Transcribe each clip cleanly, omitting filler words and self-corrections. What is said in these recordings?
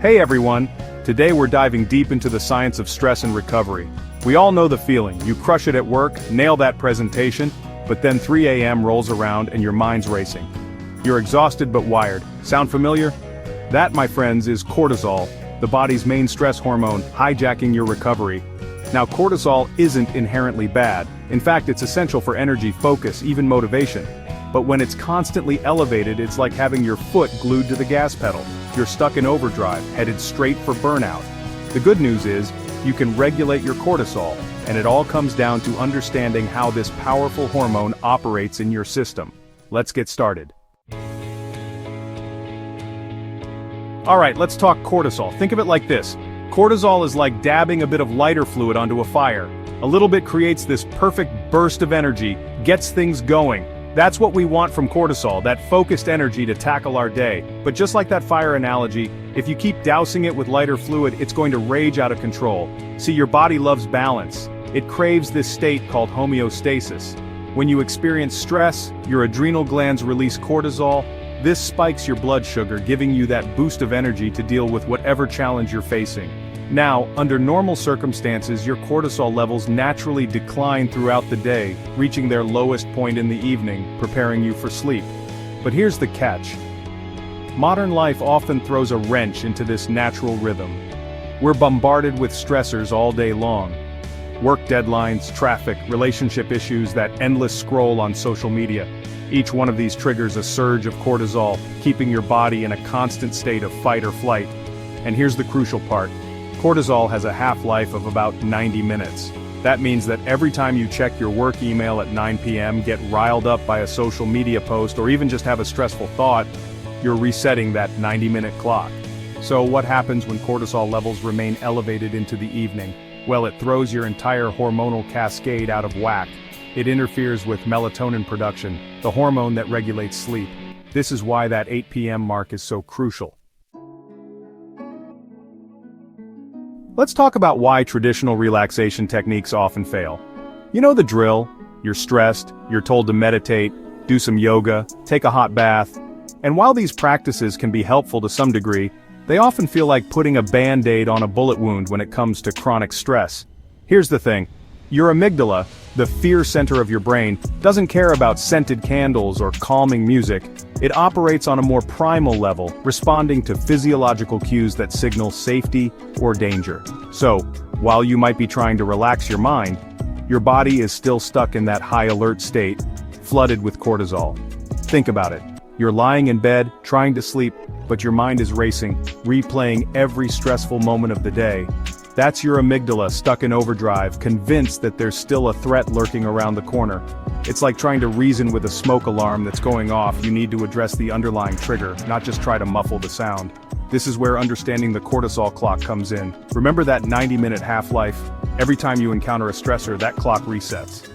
Hey everyone! Today we're diving deep into the science of stress and recovery. We all know the feeling, you crush it at work, nail that presentation, but then 3 a.m. rolls around and your mind's racing. You're exhausted but wired. Sound familiar? That, my friends, is cortisol, the body's main stress hormone, hijacking your recovery. Now cortisol isn't inherently bad. In fact, it's essential for energy, focus, even motivation. But when it's constantly elevated, it's like having your foot glued to the gas pedal. You're stuck in overdrive, headed straight for burnout. The good news is, you can regulate your cortisol, and it all comes down to understanding how this powerful hormone operates in your system. Let's get started. Alright, let's talk cortisol. Think of it like this. Cortisol is like dabbing a bit of lighter fluid onto a fire. A little bit creates this perfect burst of energy, gets things going. That's what we want from cortisol, that focused energy to tackle our day. But just like that fire analogy, if you keep dousing it with lighter fluid, it's going to rage out of control. See, your body loves balance. It craves this state called homeostasis. When you experience stress, your adrenal glands release cortisol. This spikes your blood sugar, giving you that boost of energy to deal with whatever challenge you're facing. Now, under normal circumstances, your cortisol levels naturally decline throughout the day, reaching their lowest point in the evening, preparing you for sleep. But here's the catch. Modern life often throws a wrench into this natural rhythm. We're bombarded with stressors all day long. Work deadlines, traffic, relationship issues, that endless scroll on social media. Each one of these triggers a surge of cortisol, keeping your body in a constant state of fight or flight. And here's the crucial part. Cortisol has a half-life of about 90 minutes. That means that every time you check your work email at 9 p.m., get riled up by a social media post, or even just have a stressful thought, you're resetting that 90-minute clock. So what happens when cortisol levels remain elevated into the evening? Well, it throws your entire hormonal cascade out of whack. It interferes with melatonin production, the hormone that regulates sleep. This is why that 8 p.m. mark is so crucial. Let's talk about why traditional relaxation techniques often fail. You know the drill. You're stressed, you're told to meditate, do some yoga, take a hot bath. And while these practices can be helpful to some degree, they often feel like putting a band-aid on a bullet wound when it comes to chronic stress. Here's the thing. Your amygdala, the fear center of your brain, doesn't care about scented candles or calming music. It operates on a more primal level, responding to physiological cues that signal safety or danger. So, while you might be trying to relax your mind, your body is still stuck in that high alert state, flooded with cortisol. Think about it. You're lying in bed, trying to sleep, but your mind is racing, replaying every stressful moment of the day. That's your amygdala stuck in overdrive, convinced that there's still a threat lurking around the corner. It's like trying to reason with a smoke alarm that's going off. You need to address the underlying trigger, not just try to muffle the sound. This is where understanding the cortisol clock comes in. Remember that 90-minute half-life? Every time you encounter a stressor, that clock resets.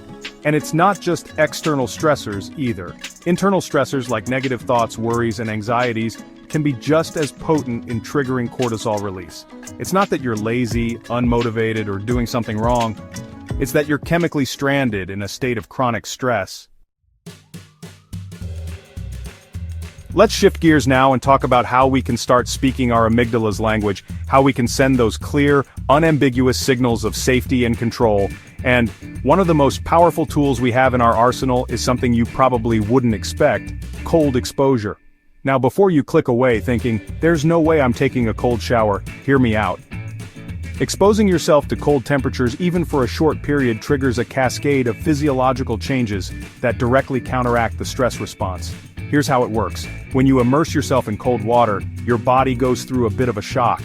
And it's not just external stressors either. Internal stressors like negative thoughts, worries, and anxieties can be just as potent in triggering cortisol release. It's not that you're lazy, unmotivated, or doing something wrong. It's that you're chemically stranded in a state of chronic stress. Let's shift gears now and talk about how we can start speaking our amygdala's language, how we can send those clear, unambiguous signals of safety and control. And one of the most powerful tools we have in our arsenal is something you probably wouldn't expect: cold exposure. Now, before you click away thinking, "There's no way I'm taking a cold shower," hear me out. Exposing yourself to cold temperatures even for a short period triggers a cascade of physiological changes that directly counteract the stress response. Here's how it works. When you immerse yourself in cold water, your body goes through a bit of a shock.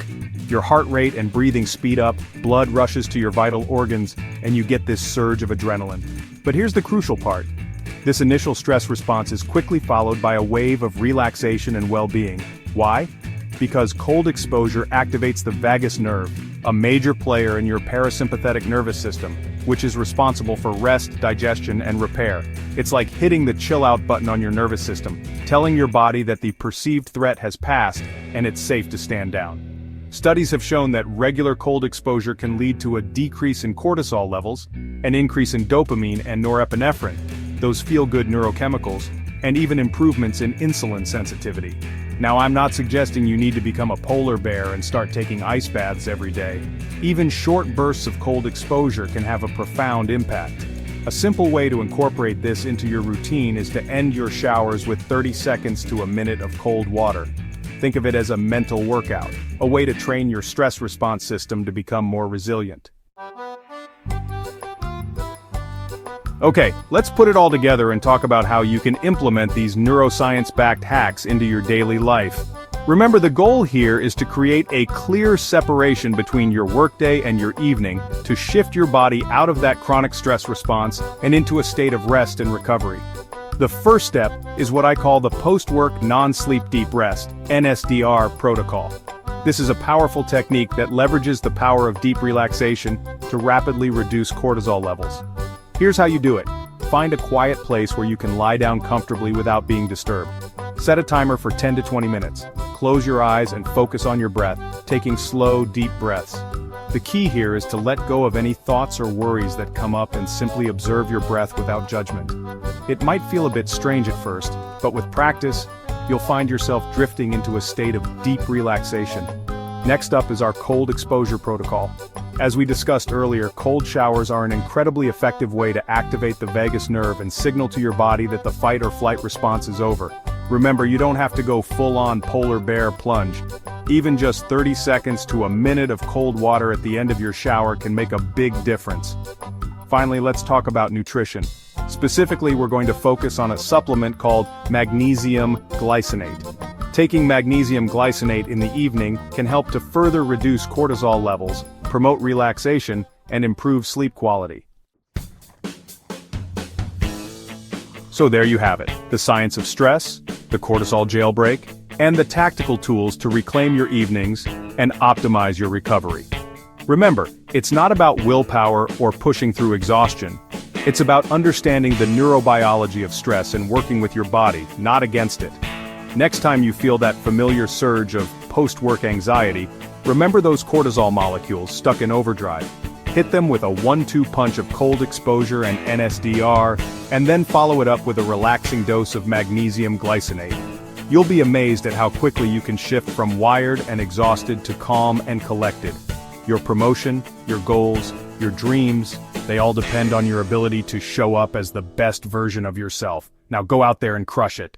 Your heart rate and breathing speed up, blood rushes to your vital organs, and you get this surge of adrenaline. But here's the crucial part. This initial stress response is quickly followed by a wave of relaxation and well-being. Why? Because cold exposure activates the vagus nerve, a major player in your parasympathetic nervous system, which is responsible for rest, digestion, and repair. It's like hitting the chill-out button on your nervous system, telling your body that the perceived threat has passed and it's safe to stand down. Studies have shown that regular cold exposure can lead to a decrease in cortisol levels, an increase in dopamine and norepinephrine, those feel-good neurochemicals, and even improvements in insulin sensitivity. Now, I'm not suggesting you need to become a polar bear and start taking ice baths every day. Even short bursts of cold exposure can have a profound impact. A simple way to incorporate this into your routine is to end your showers with 30 seconds to a minute of cold water. Think of it as a mental workout, a way to train your stress response system to become more resilient. Okay, let's put it all together and talk about how you can implement these neuroscience-backed hacks into your daily life. Remember, the goal here is to create a clear separation between your workday and your evening to shift your body out of that chronic stress response and into a state of rest and recovery. The first step is what I call the post-work non-sleep deep rest, NSDR protocol. This is a powerful technique that leverages the power of deep relaxation to rapidly reduce cortisol levels. Here's how you do it. Find a quiet place where you can lie down comfortably without being disturbed. Set a timer for 10 to 20 minutes. Close your eyes and focus on your breath, taking slow, deep breaths. The key here is to let go of any thoughts or worries that come up and simply observe your breath without judgment. It might feel a bit strange at first, but with practice, you'll find yourself drifting into a state of deep relaxation. Next up is our cold exposure protocol. As we discussed earlier, cold showers are an incredibly effective way to activate the vagus nerve and signal to your body that the fight or flight response is over. Remember, you don't have to go full-on polar bear plunge. Even just 30 seconds to a minute of cold water at the end of your shower can make a big difference. Finally, let's talk about nutrition. Specifically, we're going to focus on a supplement called magnesium glycinate. Taking magnesium glycinate in the evening can help to further reduce cortisol levels, promote relaxation, and improve sleep quality. So there you have it, the science of stress, the cortisol jailbreak, and the tactical tools to reclaim your evenings and optimize your recovery. Remember, it's not about willpower or pushing through exhaustion. It's about understanding the neurobiology of stress and working with your body, not against it. Next time you feel that familiar surge of post-work anxiety, remember those cortisol molecules stuck in overdrive. Hit them with a 1-2 punch of cold exposure and NSDR, and then follow it up with a relaxing dose of magnesium glycinate. You'll be amazed at how quickly you can shift from wired and exhausted to calm and collected. Your promotion, your goals, your dreams, they all depend on your ability to show up as the best version of yourself. Now go out there and crush it.